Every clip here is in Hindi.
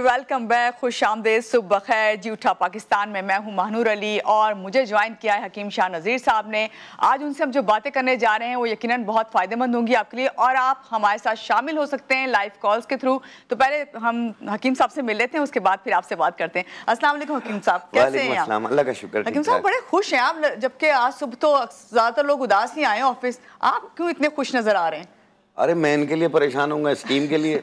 वेलकम बैक, खुश आमदेद, सुबह खैर जी। उठा पाकिस्तान में मैं हूं महानूर अली और मुझे ज्वाइन किया है हकीम शाह नज़ीर साहब ने। आज उनसे हम जो बातें करने जा रहे हैं वो यकीनन बहुत फ़ायदेमंद होंगी आपके लिए और आप हमारे साथ शामिल हो सकते हैं लाइव कॉल्स के थ्रू। तो पहले हम हकीम साहब से मिल लेते हैं, उसके बाद फिर आपसे बात करते हैं। अस्सलाम वालेकुम हकीम साहब, कैसे हैं आप? अल्लाह का शुक्र। हकीम साहब बड़े खुश हैं आप, जबकि आज सुबह तो ज़्यादातर लोग उदास ही आए ऑफिस, आप क्यों इतने खुश नज़र आ रहे हैं? अरे मैं इनके लिए परेशान हूँ, स्कीम के लिए।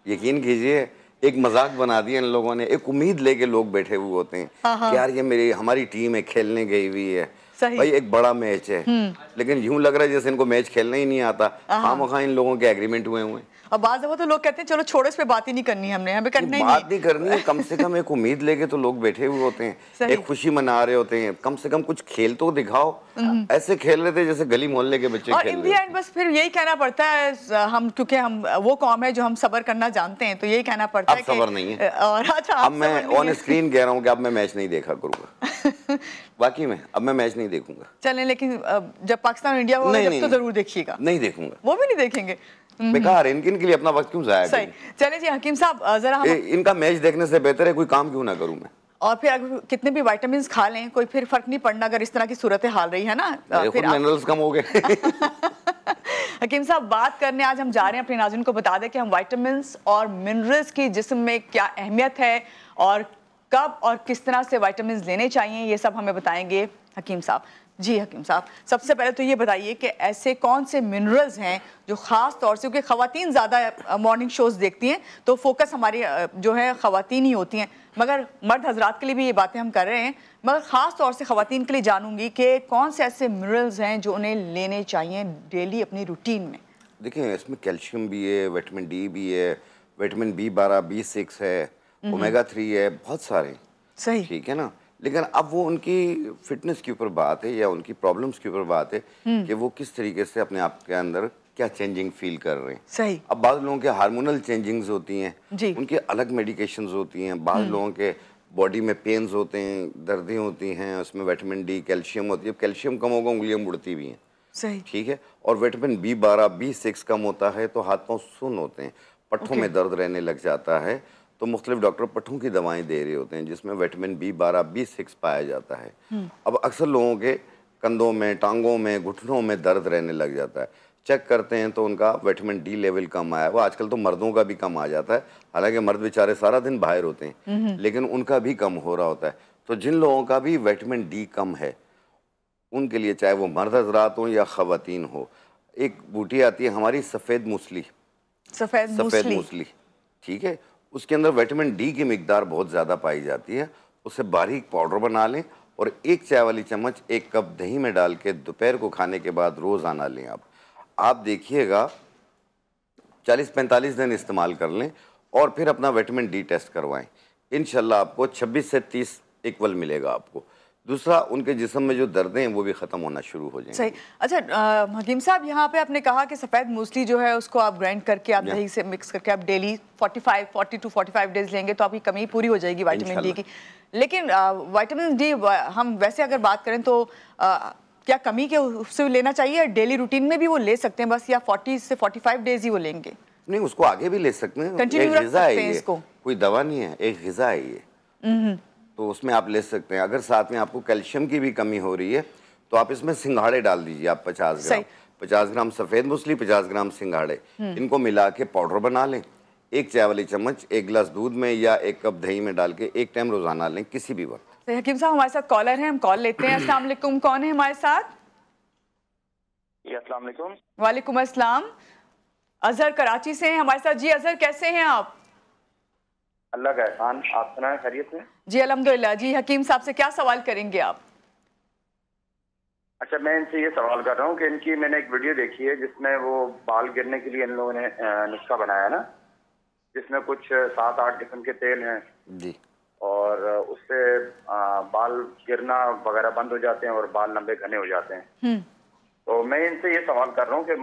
यकीन कीजिए, एक मजाक बना दिया इन लोगों ने। एक उम्मीद लेके लोग बैठे हुए होते हैं कि यार ये हमारी टीम है, खेलने गई हुई है, भाई एक बड़ा मैच है, लेकिन यूं लग रहा है जैसे इनको मैच खेलना ही नहीं आता। खामखा इन लोगों के एग्रीमेंट हुए हैं। और बात दफा तो लोग कहते हैं चलो छोड़ो, इस पे बात ही नहीं करनी, हमने हमें करना ही बात नहीं करनी है। कम से कम एक उम्मीद लेके तो लोग बैठे हुए होते हैं, एक खुशी मना रहे होते हैं। कम से कम कुछ खेल तो दिखाओ। ऐसे खेल रहे थे जैसे गली मोहल्ले के बच्चे और इन दी एंड बस फिर यही कहना पड़ता है, हम क्योंकि हम वो कौम है जो हम सब्र करना जानते हैं, तो यही कहना पड़ता है कि सब्र नहीं है। और अच्छा, अब मैं ऑन स्क्रीन कह रहा हूँ कि अब मैं मैच नहीं देखा करूंगा। बाकी में अब मैं मैच नहीं देखूंगा। चलें, लेकिन जब पाकिस्तान इंडिया होगा जब तो जरूर देखिएगा। नहीं देखूंगा, वो भी नहीं देखेंगे। बेकार है, इनके लिए अपना वक्त क्यों जाया करें। चले जी हकीम साहब, जरा इनका मैच देखने से बेहतर है कोई काम क्यों ना करूं मैं। और फिर अगर कितने भी विटामिन खा लें कोई फिर फर्क नहीं पड़ना अगर इस तरह की सूरत हाल रही है ना। फिर मिनरल्स कम हो गए। हकीम साहब बात करने आज हम जा रहे हैं, अपने नाज़रीन को बता दें कि हम विटामिन और मिनरल्स की जिस्म में क्या अहमियत है और कब और किस तरह से विटामिन लेने चाहिए, ये सब हमें बताएंगे हकीम साहब। जी हकीम साहब, सबसे पहले तो ये बताइए कि ऐसे कौन से मिनरल्स हैं जो ख़ास तौर से, क्योंकि ख़वातीन ज़्यादा मॉर्निंग शोज़ देखती हैं तो फोकस हमारी जो है ख़वातीन ही होती हैं, मगर मर्द हजरात के लिए भी ये बातें हम कर रहे हैं, मगर ख़ास तौर से ख़वातीन के लिए जानूंगी कि कौन से ऐसे मिनरल्स हैं जो उन्हें लेने चाहिए डेली अपनी रूटीन में। देखिए, इसमें कैल्शियम भी है, विटामिन डी भी है, विटामिन B12, B6 है, ओमेगा 3 है, बहुत सारे। सही, ठीक है ना। लेकिन अब वो उनकी फिटनेस के ऊपर बात है या उनकी प्रॉब्लम्स के ऊपर बात है कि वो किस तरीके से अपने आप के अंदर क्या चेंजिंग फील कर रहे हैं। सही। अब बाद लोगों के हार्मोनल चेंजिंग्स होती हैं, उनके अलग मेडिकेशंस होती हैं। बाद लोगों के बॉडी में पेन्स होते हैं, दर्दें होती हैं, उसमें विटामिन डी, कैल्शियम होती है। कैल्शियम कम होगा उंगलियां मुड़ती भी हैं। सही, ठीक है। और विटामिन B12, B6 कम होता है तो हाथ पाँव सुन्न होते हैं, पट्ठों में दर्द रहने लग जाता है, तो मुख्तलिफ डॉक्टर पट्ठों की दवाएं दे रहे होते हैं जिसमें विटामिन B12, B6 पाया जाता है। अब अक्सर लोगों के कंधों में, टांगों में, घुटनों में दर्द रहने लग जाता है। चेक करते हैं तो उनका विटामिन डी लेवल कम आया। वो आजकल तो मर्दों का भी कम आ जाता है, हालांकि मर्द बेचारे सारा दिन बाहर होते हैं, लेकिन उनका भी कम हो रहा होता है। तो जिन लोगों का भी विटामिन डी कम है उनके लिए, चाहे वो मर्द हजरात हो या खवातीन हो, एक बूटी आती है हमारी सफ़ेद मूसली, सफ़ेद मूसली, ठीक है। उसके अंदर विटामिन डी की मिकदार बहुत ज़्यादा पाई जाती है। उसे बारीक पाउडर बना लें और एक चाय वाली चम्मच 1 कप दही में डाल के दोपहर को खाने के बाद रोज़ाना लें। आप देखिएगा 40-45 दिन इस्तेमाल कर लें और फिर अपना विटामिन डी टेस्ट करवाएं। इंशाल्लाह आपको 26 से 30 इक्वल मिलेगा आपको। दूसरा, उनके जिस्म में जो दर्दें हैं वो भी ख़त्म होना शुरू हो जाएंगे। सही। अच्छा हकीम साहब, यहाँ पे आपने कहा कि सफ़ेद मूसली जो है उसको आप ग्राइंड करके आप दही से मिक्स करके आप डेली 40 to 45 डेज लेंगे तो आपकी कमी पूरी हो जाएगी विटामिन डी की। लेकिन विटामिन डी हम वैसे अगर बात करें तो क्या कमी के उससे लेना चाहिए, डेली रूटीन में भी वो ले सकते हैं बस, या 40 से 45 डेज ही वो लेंगे? नहीं, उसको आगे भी ले सकते हैं, कंटिन्यू रख सकते हैं इसको, कोई दवा नहीं है, एक ग़िज़ा है ये, तो उसमें आप ले सकते हैं। अगर साथ में आपको कैल्शियम की भी कमी हो रही है तो आप इसमें सिंघाड़े डाल दीजिए। आप 50 ग्राम सफ़ेद मूसली, 50 ग्राम सिंघाड़े, इनको मिला के पाउडर बना लें। एक चाय वाली चम्मच 1 गिलास दूध में या 1 कप दही में डाल के 1 टाइम रोज़ाना लें किसी भी वक्त। हकीम साहब हमारे साथ कॉलर हैं, हम कॉल लेते हैं। अस्सलाम वालेकुम, कौन है हमारे साथ? अस्सलाम वालेकुम। वालेकुम अस्सलाम, अजहर कराची से हैं हमारे साथ। जी अजहर, कैसे हैं आप? अल्लाह का एहसान, आप सुनाएं, खैरियत में? जी अल्हम्दुलिल्लाह। जी हकीम साहब से क्या सवाल करेंगे आप? अच्छा, मैं इनसे ये सवाल कर रहा हूँ कि इनकी मैंने एक वीडियो देखी है जिसमें वो बाल गिरने के लिए इन लोगों ने नुस्खा बनाया ना, जिसमें कुछ 7-8 किस्म के तेल हैं जी, और उससे बाल गिरना वगैरह बंद हो जाते हैं और बाल लंबे घने हो जाते हैं। तो मैं इनसे ये सवाल कर रहा हूँ कि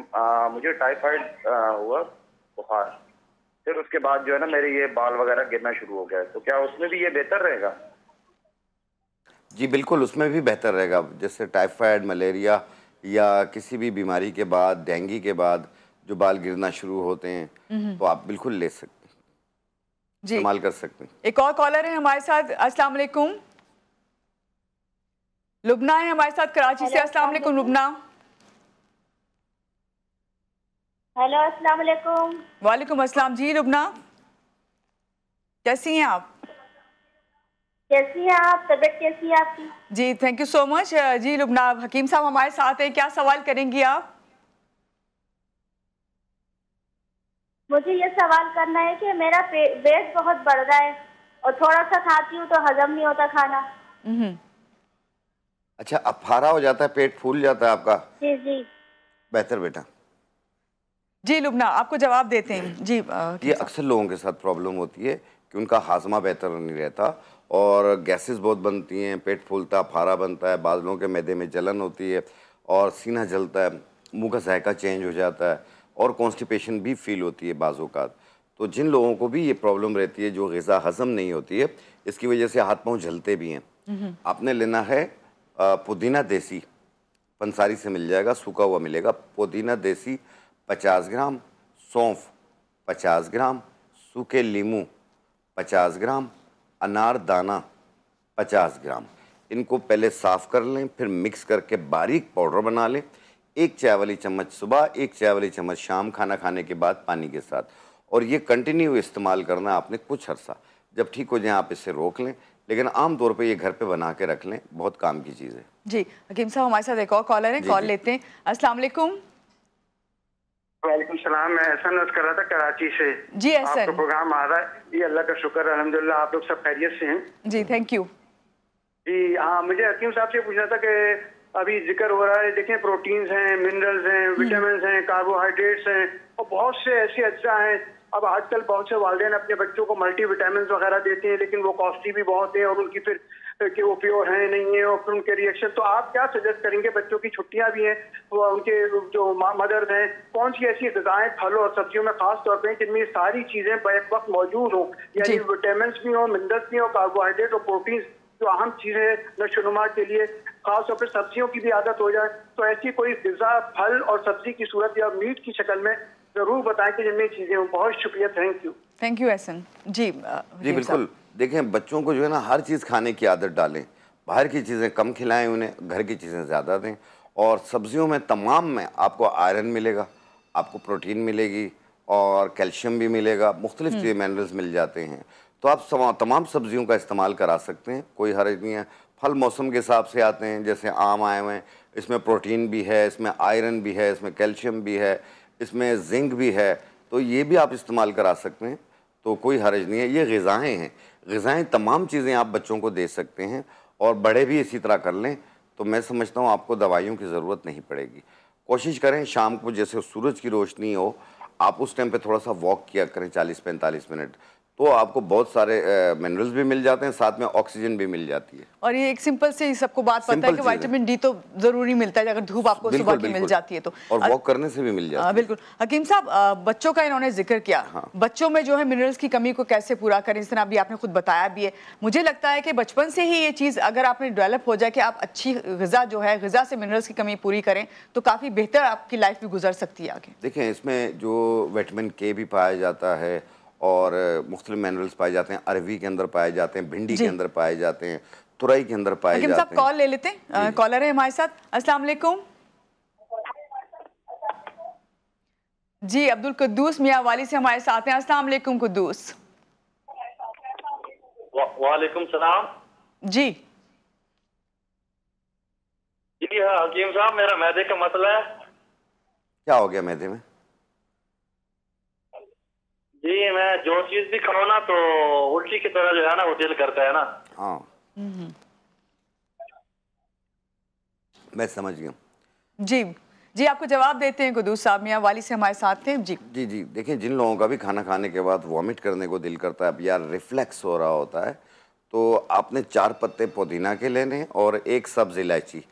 मुझे टाइफाइड हुआ, बुखार, फिर उसके बाद जो है ना मेरे ये बाल वगैरह गिरना शुरू हो गया, तो क्या उसमें भी ये बेहतर रहेगा? जी बिल्कुल, उसमें भी बेहतर रहेगा। जैसे टाइफाइड, मलेरिया या किसी भी बीमारी के बाद, डेंगू के बाद जो बाल गिरना शुरू होते हैं तो आप बिल्कुल ले सकते हैं। जी, इस्तेमाल कर सकते हैं। एक और कॉलर है हमारे साथ। अस्सलाम वालेकुम। लुबना है हमारे साथ कराची से। अस्सलाम वालेकुम लुबना। हेलो, अस्सलाम वालेकुम। वालेकुम अस्सलाम। जी लुबना, कैसी हैं आप? कैसी हैं आप? तबीयत कैसी है आपकी? जी थैंक यू सो मच। जी लुबना, हकीम साहब हमारे साथ हैं, क्या सवाल करेंगी आप? मुझे ये सवाल करना है कि मेरा वेट बहुत बढ़ रहा है और थोड़ा सा खाती हूँ तो हजम नहीं होता खाना। अच्छा, अफारा हो जाता है, पेट फूल जाता है आपका? जी जी। बेहतर बेटा। जी लुबना, आपको जवाब देते हैं। जी ये अक्सर लोगों के साथ प्रॉब्लम होती है कि उनका हाजमा बेहतर नहीं रहता और गैसेस बहुत बनती हैं, पेट फूलता, फारा बनता है, बाज़ लोगों के मैदे में जलन होती है और सीना जलता है, मुंह का जायका चेंज हो जाता है और कॉन्स्टिपेशन भी फील होती है बाज़ औक़ात। तो जिन लोगों को भी ये प्रॉब्लम रहती है, जो ग़िज़ा हज़म नहीं होती है, इसकी वजह से हाथ पाँव जलते भी हैं। आपने लेना है पुदीना देसी, पंसारी से मिल जाएगा, सूखा हुआ मिलेगा। पुदीना देसी 50 ग्राम, सौंफ 50 ग्राम, सूखे लीमू 50 ग्राम, अनार दाना 50 ग्राम। इनको पहले साफ़ कर लें, फिर मिक्स करके बारीक पाउडर बना लें। 1 चाय वाली चम्मच सुबह, 1 चाय वाली चम्मच शाम, खाना खाने के बाद पानी के साथ। और ये कंटिन्यू इस्तेमाल करना आपने कुछ अर्सा। जब ठीक हो जाए आप इसे रोक लें, लेकिन आम तौर पे ये घर पे बना के रख लें, बहुत काम की चीज़ है। जी हकीम साहब हमारे साथ एक और कॉलर है, कॉल लेते हैं। अस्सलाम वालेकुम। वालेकुम सलाम। मैं एहसन अर्ज कर रहा था कराची से। जी एहसन। आपका प्रोग्राम आ रहा है, ये अल्लाह का शुक्र है, अल्हम्दुलिल्लाह। आप लोग सब खैरियत से हैं? जी थैंक यू। जी हाँ, मुझे हकीम साहब से पूछना था कि अभी जिक्र हो रहा है, देखें प्रोटीन्स हैं, मिनरल्स हैं, विटामिन हैं, कार्बोहाइड्रेट्स हैं और बहुत से ऐसे अज्जा हैं। अब आजकल बहुत से वालिदैन अपने बच्चों को मल्टी विटामिन वगैरह देते हैं, लेकिन वो कॉस्टली भी बहुत है और उनकी फिर कि वो प्योर है नहीं है और फिर उनके रिएक्शन। तो आप क्या सजेस्ट करेंगे? बच्चों की छुट्टियां भी हैं, वो उनके जो मदर्स हैं, कौन सी ऐसी ग़िज़ाएं फलों और सब्जियों में खास तौर पर जिनमें सारी चीजें बैक वक्त मौजूद हों, यानी विटामिन भी हों, मिनरल्स भी हों, कार्बोहाइड्रेट और प्रोटीन, जो अहम चीजें नशोनुमा के लिए, खास तौर पर सब्जियों की भी आदत हो जाए। तो ऐसी कोई ग़िज़ा फल और सब्जी की सूरत या मीट की शक्ल में जरूर बताएं कि जिनमें चीजें हों। बहुत शुक्रिया, थैंक यू एहसन। जी जी बिल्कुल। देखें, बच्चों को जो है ना हर चीज़ खाने की आदत डालें, बाहर की चीज़ें कम खिलाएं उन्हें, घर की चीज़ें ज़्यादा दें। और सब्जियों में तमाम में आपको आयरन मिलेगा, आपको प्रोटीन मिलेगी और कैल्शियम भी मिलेगा, मुख्तलिफ चीज़ें मिनरल्स मिल जाते हैं। तो आप तमाम सब्जियों का इस्तेमाल करा सकते हैं, कोई हर्ज नहीं है। फल मौसम के हिसाब से आते हैं, जैसे आम आए हुए हैं, इसमें प्रोटीन भी है, इसमें आयरन भी है, इसमें कैल्शियम भी है, इसमें जिंक भी है, तो ये भी आप इस्तेमाल करा सकते हैं। तो कोई हर्ज नहीं है। ये ग़िज़ाएँ हैं, ग़िज़ाएँ तमाम चीज़ें आप बच्चों को दे सकते हैं और बड़े भी इसी तरह कर लें, तो मैं समझता हूँ आपको दवाइयों की ज़रूरत नहीं पड़ेगी। कोशिश करें शाम को जैसे सूरज की रोशनी हो, आप उस टाइम पे थोड़ा सा वॉक किया करें 40-45 मिनट, तो आपको बहुत सारे मिनरल्स भी मिल जाते हैं, साथ में ऑक्सीजन भी मिल जाती है। और ये एक सिंपल से सबको बात पता है कि विटामिन डी तो जरूरी मिलता है, अगर धूप आपको सुबह की मिल जाती है तो, और वॉक करने से भी मिल जाती है। बिल्कुल। हकीम साहब, बच्चों का इन्होंने जिक्र किया, बच्चों में जो है मिनरल्स की कमी को कैसे पूरा करें, इस तरह अभी आपने खुद बताया भी है। मुझे लगता है कि बचपन से ही ये चीज़ अगर आपने डेवलप हो जाए कि आप अच्छी ग़िज़ा जो है, ग़िज़ा से मिनरल्स की कमी पूरी करें, तो काफ़ी बेहतर आपकी लाइफ भी गुजर सकती है आगे। देखें, इसमें जो विटामिन के भी पाया जाता है और मुख्तलिफ मिनरल्स पाए जाते हैं, अरवी के अंदर पाए जाते हैं, भिंडी के अंदर पाए जाते हैं, तुरई के अंदर पाए जाते हैं। कॉल ले लेते हैं, कॉलर है हमारे साथ। अस्सलाम वालेकुम। जी अब्दुल कुद्दूस मियां वाली से हमारे साथ हैं। अस्सलाम वालेकुम कुद्दूस। वालेकुम सलाम। जी जी हाँ हकीम साहब, मेरा मैदे का मसला है। क्या हो गया मैदे में? जी मैं जो चीज भी खाऊं ना तो उल्टी की तरह जो है ना वो दिल करता है ना। हाँ मैं समझ गया। जी जी आपको जवाब देते हैं कुद्दूस साहब, मियां वाली से हमारे साथ थे। जी जी जी देखिए, जिन लोगों का भी खाना खाने के बाद वॉमिट करने को दिल करता है या रिफ्लेक्स हो रहा होता है, तो आपने 4 पत्ते पुदीना के लेने और 1 सब्ज़ इलायची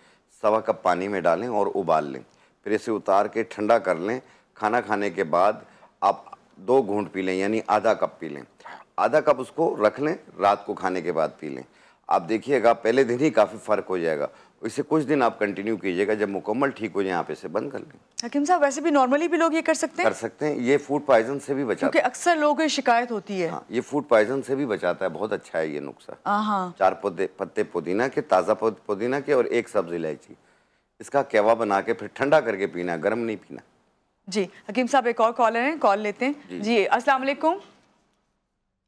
1.25 कप पानी में डालें और उबाल लें, फिर इसे उतार के ठंडा कर लें। खाना खाने के बाद आप 2 घूंट पी लें, यानी आधा कप पी लें। आधा कप उसको रख लें, रात को खाने के बाद पी लें। आप देखिएगा पहले दिन ही काफ़ी फ़र्क हो जाएगा। इसे कुछ दिन आप कंटिन्यू कीजिएगा, जब मुकम्मल ठीक हो जाए आप इसे बंद कर लें। हकीम साहब वैसे भी नॉर्मली भी लोग ये कर सकते हैं? कर सकते हैं, ये फूड पॉइजन से भी बचाता क्योंकि अक्सर लोगों को शिकायत होती है। हाँ, ये फूड पॉइजन से भी बचाता है, बहुत अच्छा है ये नुस्खा। हाँ, 4 पत्ते पुदीना के, ताज़ा पुदीना के और 1 सब्ज़ इलायची, इसका कहवा बना के फिर ठंडा करके पीना, गर्म नहीं पीना। जी हकीम साहब एक और कॉलर हैं, कॉल लेते हैं। जी अस्सलाम वालेकुम।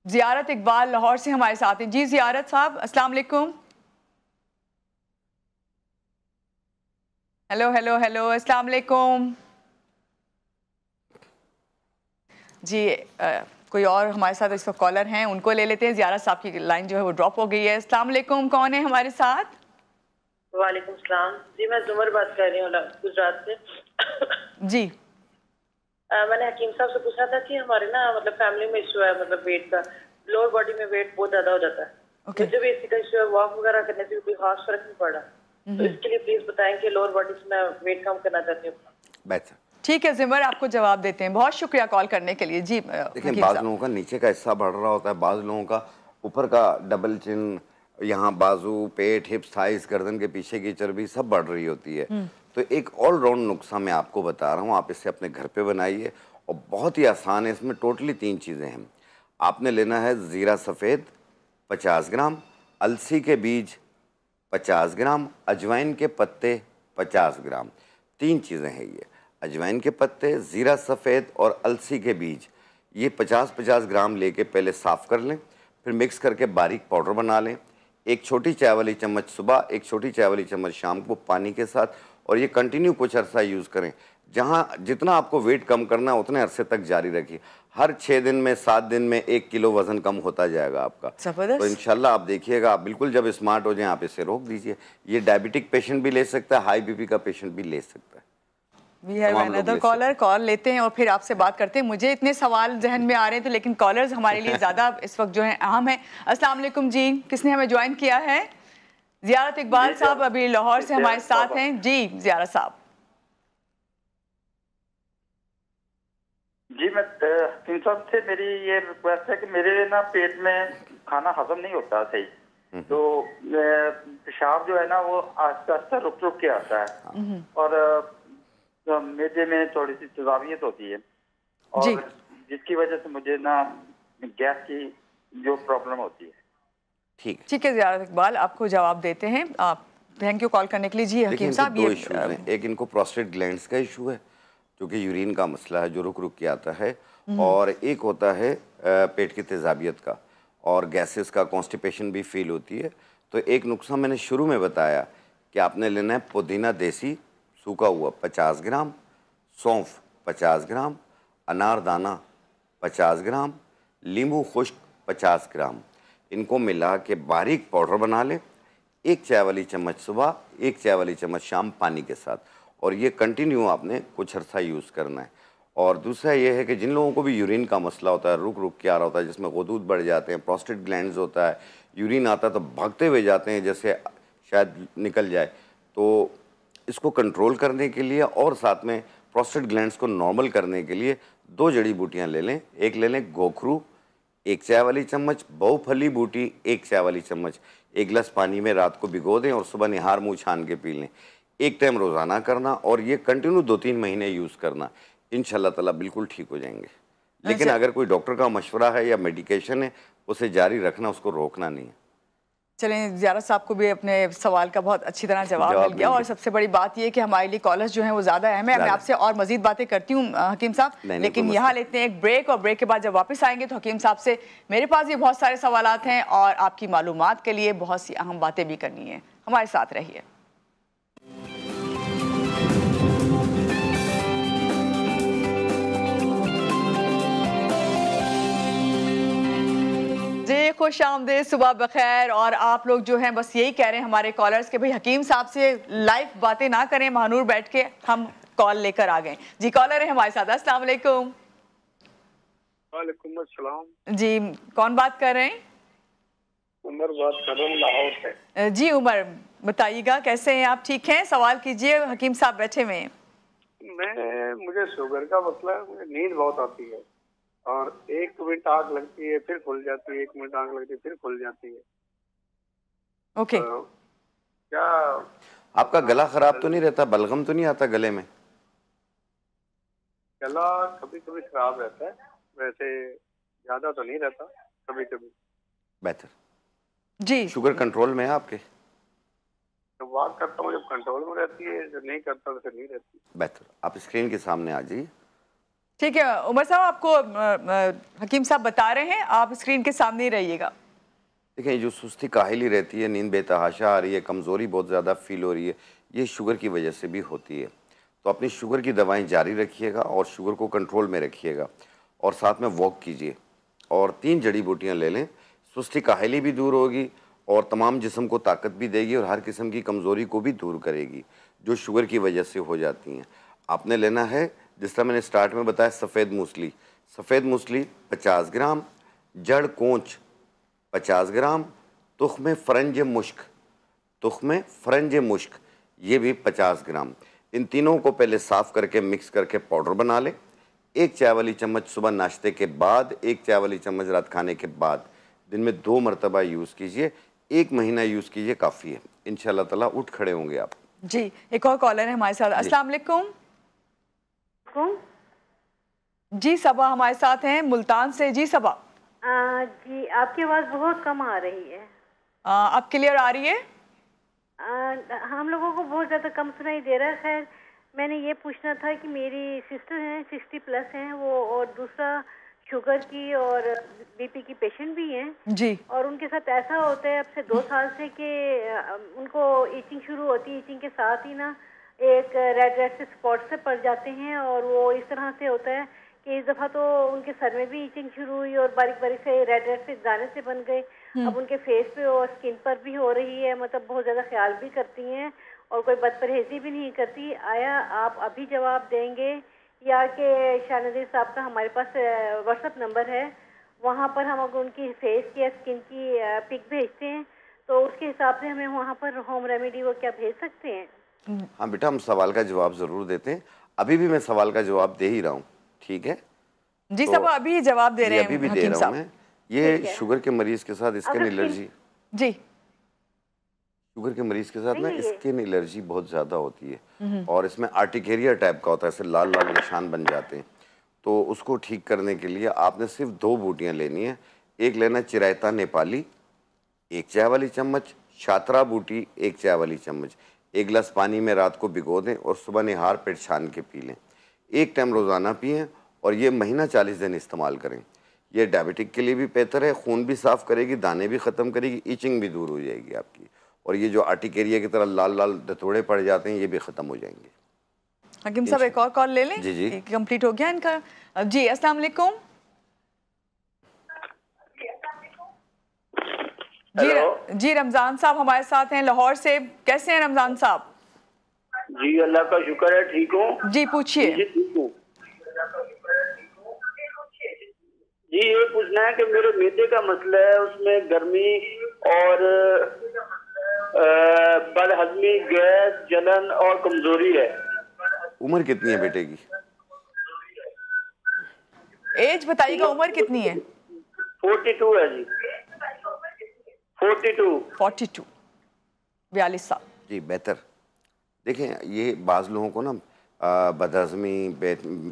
ज़ियारत इकबाल लाहौर से हमारे साथ हैं। जी ज़ियारत साहब अस्सलाम वालेकुम। हेलो हेलो हेलो अस्सलाम वालेकुम। जी कोई और हमारे साथ इस वक्त कॉलर हैं, उनको ले लेते हैं। ज़ियारत साहब की लाइन जो है वो ड्रॉप हो गई है। अस्सलाम वालेकुम, कौन है हमारे साथ? वालेकुम सलाम जी, मैं जुमर बात कर रही हूँ गुजरात से। जी मैंने हकीम साहब से पूछा था कि हमारे ना मतलब फैमिली में इशू है, मतलब वेट का, लोअर बॉडी में वेट बहुत ज्यादा हो जाता है। मुझे भी इसी का इशू है, वॉक वगैरह करने से भी कोई खास फर्क नहीं पड़ा। तो इसके लिए प्लीज बताएं कि लोअर बॉडी से मैं वेट कम करना चाहती हूँ। बेहतर, ठीक है जिमर, आपको जवाब देते हैं। बहुत शुक्रिया कॉल करने के लिए। जी देखिए, बाज़ लोगों का नीचे का हिस्सा बढ़ रहा होता है, बाज़ लोगों का ऊपर का डबल चिन, यहाँ बाजू, पेट, हिप्स, थाइस, गर्दन के पीछे की चर्बी सब बढ़ रही होती है। तो एक ऑलराउंड नुस्खा मैं आपको बता रहा हूँ, आप इसे अपने घर पे बनाइए और बहुत ही आसान है। इसमें टोटली 3 चीज़ें हैं। आपने लेना है ज़ीरा सफ़ेद 50 ग्राम, अलसी के बीज 50 ग्राम, अजवाइन के पत्ते 50 ग्राम। 3 चीज़ें हैं ये, अजवाइन के पत्ते, ज़ीरा सफ़ेद और अलसी के बीज। ये 50-50 ग्राम लेके पहले साफ़ कर लें, फिर मिक्स करके बारीक पाउडर बना लें। 1 छोटी चाय वाली चम्मच सुबह, 1 छोटी चाय वाली चम्मच शाम को पानी के साथ, और ये कंटिन्यू कुछ अरसा यूज़ करें। जहाँ जितना आपको वेट कम करना है उतने अरसे तक जारी रखिए। हर 6 दिन में, 7 दिन में 1 किलो वजन कम होता जाएगा आपका। तो इंशाल्लाह आप देखिएगा, आप बिल्कुल जब स्मार्ट हो जाएं आप इसे रोक दीजिए। ये डायबिटिक पेशेंट भी ले सकता है, हाई बीपी का पेशेंट भी ले सकता है। We have another caller, call लेते हैं और फिर आपसे बात करते हैं। मुझे इतने सवाल जहन में आ रहे थे लेकिन कॉलर्स हमारे लिए ज़्यादा इस वक्त जो है अहम है। अस्सलाम वालेकुम जी, किसने हमें ज्वाइन किया है? ज़ियारत इकबाल साहब अभी लाहौर से हमारे साथ हैं। जी ज़ियारत साहब। जी मैं हकीम साहब से मेरी ये रिक्वेस्ट है कि मेरे ना पेट में खाना हजम नहीं होता सही, तो पेशाब जो है ना वो आस्ते आस्ते रुक रुक के आता है और मेदे में थोड़ी सी तेजाबियत होती है और जिसकी वजह से मुझे ना गैस की जो प्रॉब्लम होती है। ठीक है ज़ियारत इकबाल, आपको जवाब देते हैं। आप थैंक यू कॉल करने के लिए। जी हकीम साहब, ये 2 इश्यूज हैं। एक इनको प्रोस्टेट ग्लैंड्स का इशू है जो कि यूरिन का मसला है जो रुक रुक के आता है, और एक होता है पेट की तेजाबियत का और गैसेस का, कॉन्स्टिपेशन भी फील होती है। तो एक नुस्खा मैंने शुरू में बताया कि आपने लेना है पुदीना देसी सूखा हुआ 50 ग्राम, सौंफ 50 ग्राम, अनारदाना 50 ग्राम, नींबू खुश्क 50 ग्राम। इनको मिला के बारीक पाउडर बना लें। 1 चाय वाली चम्मच सुबह, 1 चाय वाली चम्मच शाम पानी के साथ, और ये कंटिन्यू आपने कुछ अर्सा यूज़ करना है। और दूसरा ये है कि जिन लोगों को भी यूरिन का मसला होता है, रुक रुक के आ रहा होता है, जिसमें गुदूद बढ़ जाते हैं, प्रोस्टेट ग्लैंड्स होता है, यूरिन आता है तो भागते हुए जाते हैं जैसे शायद निकल जाए, तो इसको कंट्रोल करने के लिए और साथ में प्रोस्टेट ग्लैंड्स को नॉर्मल करने के लिए 2 जड़ी बूटियाँ ले लें। एक ले लें गोखरू 1 चाय वाली चम्मच, बहुफली बूटी 1 चाय वाली चम्मच, 1 गिलास पानी में रात को भिगो दें और सुबह निहार मुँह छान के पी लें। 1 टाइम रोज़ाना करना और ये कंटिन्यू 2-3 महीने यूज़ करना, इंशाल्लाह ताला बिल्कुल ठीक हो जाएंगे। लेकिन अगर कोई डॉक्टर का मशवरा है या मेडिकेशन है उसे जारी रखना, उसको रोकना नहीं है। चलें, ज़ियारत साहब को भी अपने सवाल का बहुत अच्छी तरह जवाब मिल गया, और सबसे बड़ी बात ये कि हमारे लिए कॉलर्स जो हैं वो ज़्यादा अहम है। मैं आपसे और मजीद बातें करती हूँ हकीम साहब, लेकिन यहाँ लेते हैं एक ब्रेक, और ब्रेक के बाद जब वापस आएंगे तो हकीम साहब से मेरे पास ये बहुत सारे सवालात हैं और आपकी मालूमात के लिए बहुत सी अहम बातें भी करनी है। हमारे साथ रहिए। जी खुश आमदीद, सुबह बखैर। और आप लोग जो हैं बस यही कह रहे हैं हमारे कॉलर्स के भाई हकीम साहब से लाइव बातें ना करें, महानूर बैठ के हम कॉल लेकर आ गए। जी कॉलर है हमारे साथ। अस्सलाम वालेकुम। वालेकुम अस्सलाम। जी कौन बात कर रहे हैं? उमर बात कर रहा हूँ लाहौर से। जी उमर, बताइएगा कैसे हैं आप? ठीक हैं? सवाल कीजिए, हकीम साहब बैठे हुए हैं। मुझे शुगर का मसला है, मुझे नींद बहुत आती है और 1 मिनट आग लगती है फिर खुल जाती है, 1 मिनट आग लगती है फिर खुल जाती है। ओके। क्या आपका गला खराब तो नहीं रहता, बलगम तो नहीं आता गले में? गला कभी कभी खराब रहता है, वैसे ज्यादा तो नहीं रहता, कभी कभी। बेहतर। जी, शुगर कंट्रोल में है आपके? जब वॉक करता हूँ जब कंट्रोल में रहती है, जब नहीं करता तो फिर नहीं रहती। बेहतर। आप स्क्रीन के सामने आ जाइए। ठीक है उमर साहब, आपको हकीम साहब बता रहे हैं, आप स्क्रीन के सामने ही रहिएगा। देखिए, जो सुस्ती काहिली रहती है, नींद बेतहाशा आ रही है, कमज़ोरी बहुत ज़्यादा फील हो रही है, ये शुगर की वजह से भी होती है। तो अपनी शुगर की दवाएं जारी रखिएगा और शुगर को कंट्रोल में रखिएगा, और साथ में वॉक कीजिए और 3 जड़ी बूटियां ले लें। सुस्ती काहिली भी दूर होगी और तमाम जिस्म को ताकत भी देगी और हर किस्म की कमज़ोरी को भी दूर करेगी जो शुगर की वजह से हो जाती हैं। आपने लेना है, जिस तरह मैंने स्टार्ट में बताया, सफ़ेद मूसली। सफ़ेद मूसली 50 ग्राम, जड़ कोंच 50 ग्राम, तुख्म फ़रंज मुश्क, तुख्म फ़रंज मुश्क ये भी 50 ग्राम। इन तीनों को पहले साफ़ करके मिक्स करके पाउडर बना लें। 1 चाय वाली चम्मच सुबह नाश्ते के बाद, 1 चाय वाली चम्मच रात खाने के बाद, दिन में 2 मरतबा यूज़ कीजिए। 1 महीना यूज़ कीजिए, काफ़ी है। इंशाल्लाह ताला उठ खड़े होंगे आप। जी, एक और कॉलर है हमारे साथ। अस्सलाम वालेकुम। जी, सबा हमारे साथ हैं मुल्तान से। जी सबा। जी, आपकी आवाज़ बहुत कम आ रही है। अब क्लियर आ रही है? हम लोगों को बहुत ज़्यादा कम सुनाई दे रहा है। खैर, मैंने ये पूछना था कि मेरी सिस्टर हैं, 60 प्लस हैं वो, और दूसरा शुगर की और बीपी की पेशेंट भी हैं जी, और उनके साथ ऐसा होता है अब से 2 साल से कि उनको ईचिंग शुरू होती है। ईचिंग के साथ ही ना एक रेड से स्पॉट से पड़ जाते हैं, और वो इस तरह से होता है कि इस दफ़ा तो उनके सर में भी ईचिंग शुरू हुई और बारीक बारीक से रेड से दाने से बन गए। अब उनके फेस पे और स्किन पर भी हो रही है, मतलब बहुत ज़्यादा ख्याल भी करती हैं और कोई बदपरहेजी भी नहीं करती। आया आप अभी जवाब देंगे या कि शाहनदीर साहब का हमारे पास व्हाट्सएप नंबर है, वहाँ पर हम अगर उनकी फेस की या स्किन की पिक भेजते हैं तो उसके हिसाब से हमें वहाँ पर होम रेमेडी वो क्या भेज सकते हैं? हाँ बेटा, हम सवाल का जवाब ज़रूर देते हैं। अभी भी मैं सवाल का जवाब दे ही रहा हूँ, ठीक है? जी तो सब अभी जवाब दे रहे हैं। अभी भी दे रहा हूँ मैं। ये शुगर के मरीज के साथ स्किन एलर्जी, जी, शुगर के मरीज के साथ ना स्किन एलर्जी बहुत ज़्यादा होती है और इसमें आर्टिकेरिया टाइप का होता है, ऐसे लाल लाल निशान बन जाते हैं। तो उसको ठीक करने के लिए आपने सिर्फ 2 बूटियाँ लेनी है। एक लेना चिरायता नेपाली 1 चाय वाली चम्मच, शात्रा बूटी 1 चाय वाली चम्मच। 1 गिलास पानी में रात को भिगो दें और सुबह निहार पेट छान के पी लें। 1 टाइम रोज़ाना पिएँ और ये महीना 40 दिन इस्तेमाल करें। ये डायबिटिक के लिए भी बेहतर है, खून भी साफ़ करेगी, दाने भी ख़त्म करेगी, ईचिंग भी दूर हो जाएगी आपकी, और ये जो आर्टिकेरिया की तरह लाल लाल दतोड़े पड़ जाते हैं ये भी ख़त्म हो जाएंगे। हकीम साहब एक और कॉल ले लें। जी जी, कंप्लीट हो गया इनका। जी अस्सलाम वालेकुम। जी रमज़ान साहब हमारे साथ हैं लाहौर से। कैसे हैं रमज़ान साहब? जी अल्लाह का शुक्र है, ठीक हूँ। जी पूछिए। जी ये पूछना है कि मेरे मैदे का मसला है, उसमें गर्मी और बदहजमी, गैस, जलन और कमजोरी है। उम्र कितनी है बेटे की? एज बताइएगा, उम्र कितनी है? 42 है जी। 42 42 साल। जी बेहतर। देखें, ये बाज़ लोगों को ना बदहजमी,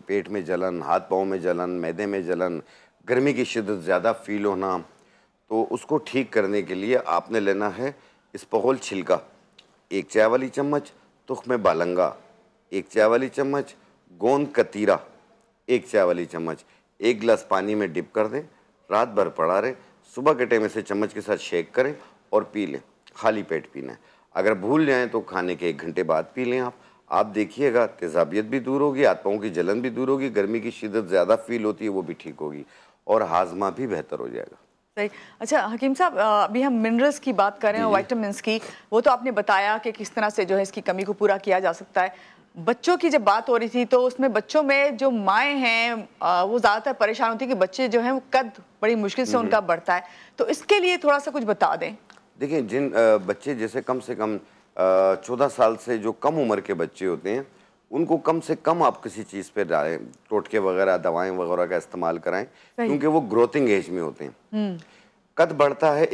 पेट में जलन, हाथ पाँव में जलन, मैदे में जलन, गर्मी की शिद्दत ज़्यादा फील होना, तो उसको ठीक करने के लिए आपने लेना है इसपगोल छिलका 1 चाय वाली चम्मच, तुख्म बालंगा 1 चाय वाली चम्मच, गोंद कतीरा 1 चाय वाली चम्मच। 1 गिलास पानी में डिप कर दें, रात भर पड़ा रहे, सुबह के टाइम से चम्मच के साथ शेक करें और पी लें। खाली पेट पीना है। अगर भूल जाएं तो खाने के 1 घंटे बाद पी लें। आप देखिएगा तेज़ाबियत भी दूर होगी, हाथ पाँव की जलन भी दूर होगी, गर्मी की शिद्दत ज़्यादा फील होती है वो भी ठीक होगी और हाजमा भी बेहतर हो जाएगा। सही। अच्छा हकीम साहब, अभी हम मिनरल्स की बात कर रहे हैं, वाइटामिन्स की, वो तो आपने बताया कि किस तरह से जो है इसकी कमी को पूरा किया जा सकता है। बच्चों की जब बात हो रही थी तो उसमें बच्चों में जो माएँ हैं वो ज़्यादातर परेशान होती है कि बच्चे जो हैं वो कद बड़ी मुश्किल से उनका बढ़ता है, तो इसके लिए थोड़ा सा कुछ बता दें। देखिए, जिन बच्चे जैसे कम से कम 14 साल से जो कम उम्र के बच्चे होते हैं उनको कम से कम आप किसी चीज़ पे डालें, टोटके वगैरह, दवाएं वगैरह का इस्तेमाल कराएं, क्योंकि वो ग्रोथिंग एज में होते हैं। कद बढ़ता है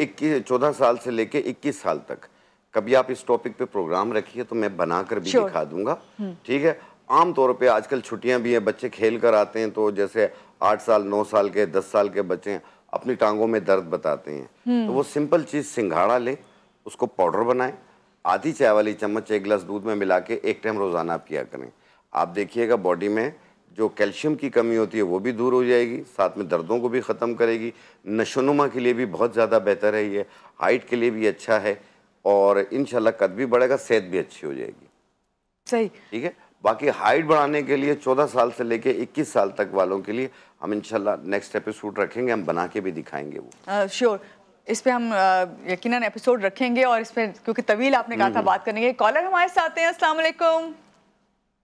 14 साल से लेके 21 साल तक। कभी आप इस टॉपिक पे प्रोग्राम रखिए तो मैं बनाकर भी दिखा दूंगा, ठीक है। आम तौर पे आजकल छुट्टियां भी हैं, बच्चे खेल कर आते हैं, तो जैसे 8 साल 9 साल के 10 साल के बच्चे अपनी टांगों में दर्द बताते हैं, तो वो सिंपल चीज़ सिंघाड़ा लें, उसको पाउडर बनाएं, आधी चाय वाली चम्मच 1 गिलास दूध में मिला के 1 टाइम रोज़ाना आप किया करें। आप देखिएगा बॉडी में जो कैल्शियम की कमी होती है वो भी दूर हो जाएगी, साथ में दर्दों को भी ख़त्म करेगी। नशोनुमा के लिए भी बहुत ज़्यादा बेहतर है ये, हाइट के लिए भी अच्छा है, और इंशाल्लाह कद भी बढ़ेगा, सेहत भी अच्छी हो जाएगी। सही, ठीक है। बाकी हाइट बढ़ाने के लिए 14 साल से लेके 21 साल तक वालों के लिए हम इंशाल्लाह नेक्स्ट एपिसोड रखेंगे, हम बना के भी दिखाएंगे वो। श्योर, इस पे हम यकीनन एपिसोड रखेंगे, और इस पे क्योंकि तवील आपने कहा था बात करने के। कॉलर हमारे साथ हैं, अस्सलाम वालेकुम।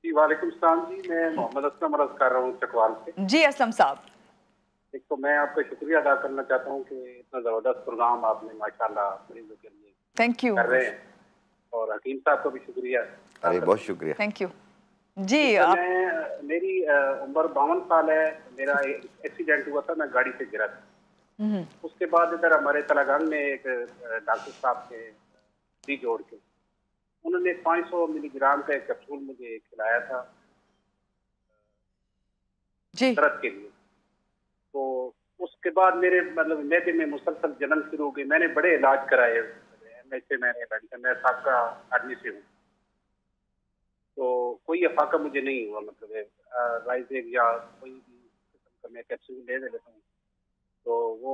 जी वालेकुम सलाम जी, मैं मोहम्मद असलम अर्ज कर रहा हूँ चकवाल से। जी असलम साहब, एक तो मैं आपका शुक्रिया अदा करना चाहता हूँ कि इतना ज़बरदस्त प्रोग्राम आपने माशाल्लाह मरीजों के लिए थैंक यू कर रहे हैं, और हकीम साहब को भी शुक्रिया। अरे बहुत शुक्रिया, थैंक यू जी। मेरी उम्र 52 साल है, मेरा एक्सीडेंट हुआ था, मैं गाड़ी से गिरा था। उसके बाद इधर हमारे तलागंग में एक डॉक्टर साहब के दी जोड़ के उन्होंने 500 मिलीग्राम का एक कैप्सूल मुझे खिलाया था जी दर्द के लिए। तो उसके बाद मेरे मतलब मैदे में मुसलसल जलन शुरू हो गई। मैंने बड़े इलाज कराए, मैं साबका आदमी से हूँ, तो कोई अफाका मुझे नहीं हुआ, मतलब राइजेक या कोई भी किस्म का मैं कैप्सूल ले लेता हूँ तो वो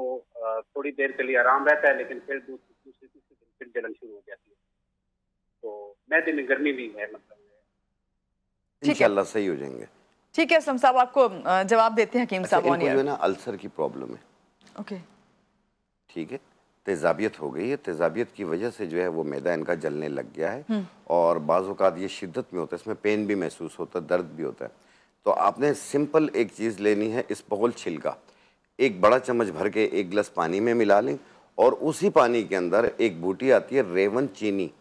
थोड़ी देर के लिए आराम रहता है, लेकिन फिर दूसरे तीसरे दिन फिर जलन शुरू हो जाती है। तो मैदे में गर्मी भी है, मतलब इंशाल्लाह सही हो जाएंगे। ठीक है असलम साहब, आपको जवाब देते हैं हकीम साहब। इनको जो है ना अल्सर की प्रॉब्लम है, ओके, ठीक है, तेज़ाबियत हो गई है, तेज़ाबियत की वजह से जो है वो मैदा इनका जलने लग गया है, और बाज़ औक़ात ये शिद्दत में होता है, इसमें पेन भी महसूस होता है, दर्द भी होता है। तो आपने सिंपल एक चीज़ लेनी है, इसबगोल छिलका 1 बड़ा चम्मच भर के 1 गिलास पानी में मिला लें, और उसी पानी के अंदर एक बूटी आती है रेवन चीनी,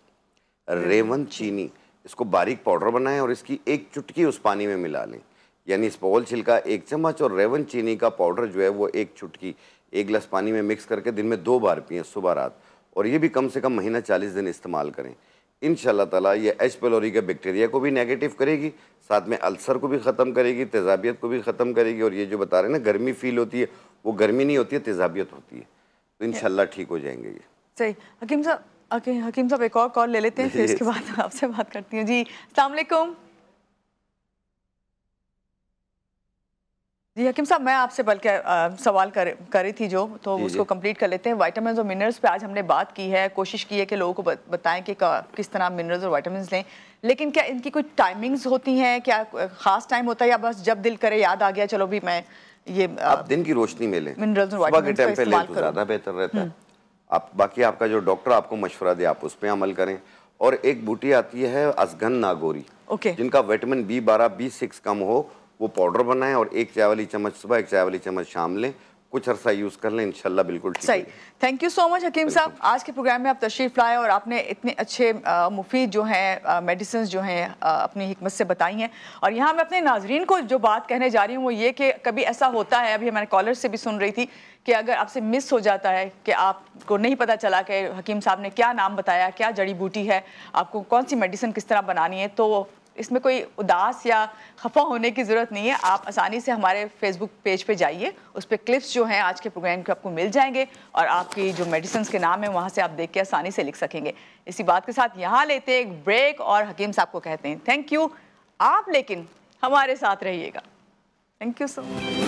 रेवन चीनी, इसको बारीक पाउडर बनाएं और इसकी 1 चुटकी उस पानी में मिला लें। यानी इसबगोल छिलका 1 चम्मच और रेवन चीनी का पाउडर जो है वो 1 चुटकी 1 गिलास पानी में मिक्स करके दिन में 2 बार पिएं, सुबह रात, और ये भी कम से कम महीना 40 दिन इस्तेमाल करें। इंशाल्लाह ताला ये एच पेलोरी के बैक्टीरिया को भी नेगेटिव करेगी, साथ में अल्सर को भी ख़त्म करेगी, तेज़ाबियत को भी ख़त्म करेगी, और ये जो बता रहे हैं ना गर्मी फील होती है, वो गर्मी नहीं होती है, तेज़ाबियत होती है, तो इंशाल्लाह ठीक हो जाएंगे ये। सही। हकीम साहब एक और कॉल ले लेते हैं, फिर इसके बाद आपसे बात करती हूँ। जी अस्सलाम वालेकुम। जी हकीम साहब, मैं आपसे बल्कि सवाल कर रही थी जो, तो उसको कंप्लीट कर लेते हैं। विटामिन्स और मिनरल्स पे आज हमने बात की है, कोशिश की है कि लोगों को बताएं कि किस तरह मिनरल्स और विटामिन्स लें, लेकिन क्या इनकी कोई टाइमिंग्स होती हैं, क्या ख़ास टाइम होता है, या बस जब दिल करे याद आ गया चलो भी मैं ये आप दिन की रोशनी में लें, मिनरल्स और सुबह के विटामिन्स टाइम का पे लें इस्तेमाल तो करो। ज़्यादा बेहतर रहता है। आप बाकी आपका जो डॉक्टर आपको मशवरा दे आप उस पर अमल करें। और एक बूटी आती है अजगन नागोरी, जिनका विटामिन B12 B6 कम हो, वो पाउडर बनाएं और 1 चाय वाली चम्मच सुबह 1 चाय वाली चम्मच शाम लें, कुछ अरसा यूज़ कर लें, इंशाल्लाह बिल्कुल ठीक सही। थैंक यू सो मच हकीम साहब, आज के प्रोग्राम में आप तशरीफ़ लाए और आपने इतने अच्छे मुफीद जो हैं मेडिसिन जो हैं अपनी हिकमत से बताई हैं। और यहाँ मैं अपने नाजरीन को जो बात कहने जा रही हूँ वो ये कि कभी ऐसा होता है, अभी हमारे कॉलर से भी सुन रही थी, कि अगर आपसे मिस हो जाता है कि आपको नहीं पता चला कि हकीम साहब ने क्या नाम बताया, क्या जड़ी बूटी है, आपको कौन सी मेडिसिन किस तरह बनानी है, तो इसमें कोई उदास या खफा होने की ज़रूरत नहीं है। आप आसानी से हमारे फेसबुक पेज पे जाइए, उस पर क्लिप्स जो हैं आज के प्रोग्राम के आपको मिल जाएंगे, और आपकी जो मेडिसिन के नाम है वहाँ से आप देख के आसानी से लिख सकेंगे। इसी बात के साथ यहाँ लेते हैं एक ब्रेक और हकीम साहब को कहते हैं थैंक यू। आप लेकिन हमारे साथ रहिएगा। Thank you so much.